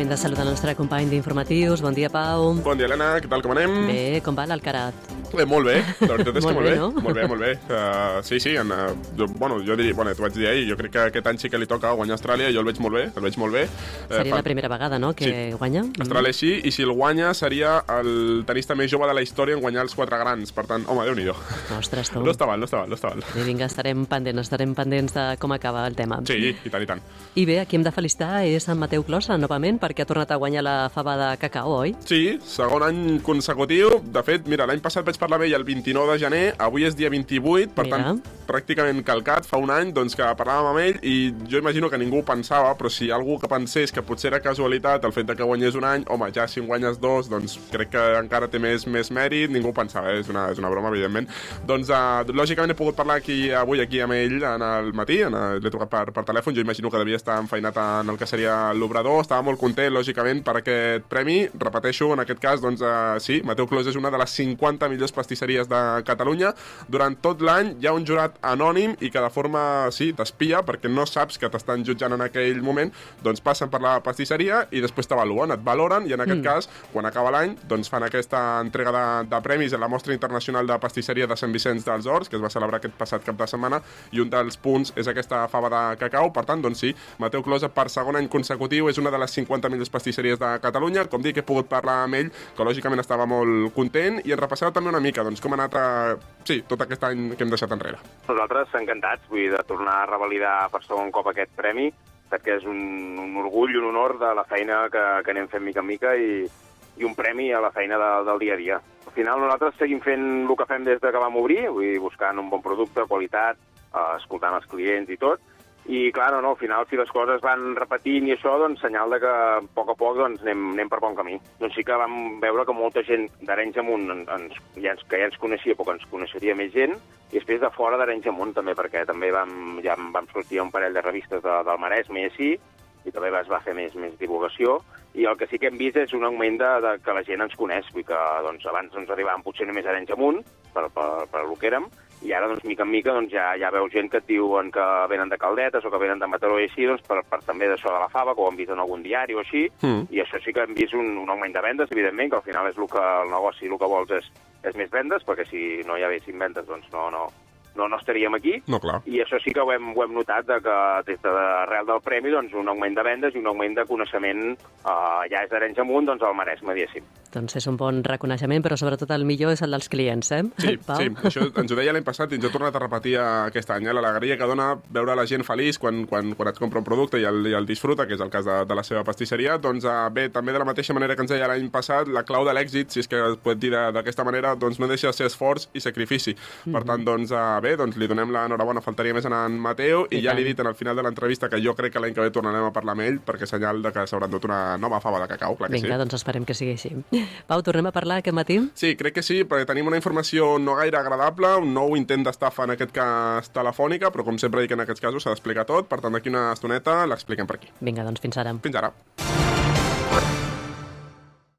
moment de saludar el nostre company d'informatius. Bon dia, Pau. Bon dia, Helena. Què tal, com anem? Bé, com va l'Alcarat? Molt bé, la veritat és que molt bé. no? Molt bé. Sí, jo diria, t'ho vaig dir ahir, jo crec que aquest any sí que li toca guanyar Austràlia, jo el veig molt bé. Seria la primera vegada, no?, que guanya? Austràlia sí, i si el guanya seria el tenista més jove de la història en guanyar els 4 grans. Per tant, home, Déu-n'hi-do. Ostres, tu. No està mal. I vinga, estarem pendents de com acaba el tema. Sí, i tant. I bé, a qui hem de felicitar és en Mateu Closa, novament, perquè ha tornat a guanyar la fava de cacau, oi? Sí, segon any consecutiu. De fet, mira, l'any passat vaig parlar amb ell el 29 de gener, avui és dia 28, per tant, pràcticament calcat, fa un any, doncs que parlàvem amb ell, i jo imagino que ningú ho pensava, però si algú que pensés que potser era casualitat el fet de que guanyés un any, home, ja si en guanyes 2, doncs crec que encara té més mèrit, ningú ho pensava, és una broma, evidentment. Doncs, lògicament he pogut parlar avui aquí amb ell en el matí, l'he trucat per telèfon, jo imagino que devia estar enfeinat en el que seria l'Obrador, estava molt content, lògicament, per aquest premi. Repeteixo, en aquest cas, doncs, sí, Mateu Clos és una de les 50 millors pastisseries de Catalunya. Durant tot l'any hi ha un jurat anònim i que de forma, sí, t'espia, perquè no saps que t'estan jutjant en aquell moment, doncs passen per la pastisseria i després t'avaluen, et valoren, i en aquest cas, quan acaba l'any, doncs fan aquesta entrega de premis a la Mostra Internacional de Pastisseria de Sant Vicenç dels Horts, que es va celebrar aquest passat cap de setmana, i un dels punts és aquesta fava de cacau. Per tant, doncs sí, Mateu Closa per segon any consecutiu és una de les 50 millors pastisseries de Catalunya. Com dic, he pogut parlar amb ell, que lògicament estava molt content, i en repassava també una mica doncs, com ha anat tot aquest any que hem deixat enrere. Nosaltres encantats, de tornar a revalidar per segon cop aquest premi, perquè és un orgull i un honor de la feina que anem fent mica en mica i un premi a la feina del dia a dia. Al final nosaltres seguim fent el que fem des que vam obrir, buscant un bon producte, qualitat, escoltant els clients i tot. I, clar, al final, si les coses van repetint i això, doncs, senyal de que a poc doncs, anem per bon camí. Doncs sí que vam veure que molta gent d'Arenys Amunt que ja ens coneixia, però que ens coneixeria més gent, i després de fora d'Arenys Amunt també, perquè també vam sortir a un parell de revistes del Maresme i així, i també es va fer més divulgació, i el que sí que hem vist és un augment de que la gent ens coneix, vull que doncs, abans arribàvem potser només a Arenys Amunt, per el que érem, i ara, doncs, mica en mica, doncs, ja veu gent que et diuen que venen de Caldetes o que venen de Mataró i així, doncs, per també d'això de la fava, que ho han vist en algun diari o així, i això sí que hem vist un augment de vendes, evidentment, que al final és el negoci, el que vols és més vendes, perquè si no hi haguessin vendes, doncs no estaríem aquí. No, clar. I això sí que ho hem notat, que des d'arrel del premi, doncs, un augment de vendes i un augment de coneixement ja és d'Arenys Amunt, doncs, al Maresme, diguéssim. Doncs és un bon reconeixement, però sobretot el millor és el dels clients, eh? Sí, això ens ho deia l'any passat i ens ho ha tornat a repetir aquest any, l'alegria que dona veure la gent feliç quan et compra un producte i el disfruta, que és el cas de la seva pastisseria. Doncs bé, també de la mateixa manera que ens deia l'any passat, la clau de l'èxit, si és que es pot dir d'aquesta manera, doncs no deixa de ser esforç i sacrifici. Per tant, doncs bé, doncs li donem l'enhorabona, faltaria més a en Mateu, i ja li he dit al final de l'entrevista que jo crec que l'any que ve tornarem a parlar amb ell, perquè senyal de que s'haurà endut una nova fava de cacau, clar que sí. Vinga, doncs esperem que sigui així. Pau, tornem a parlar aquest matí? Sí, crec que sí, perquè tenim una informació no gaire agradable, un nou intent d'estafa, en aquest cas telefònica, però com sempre dic en aquests casos s'ha d'explicar tot, per tant d'aquí una estoneta l'expliquem per aquí. Vinga, doncs fins ara. Fins ara.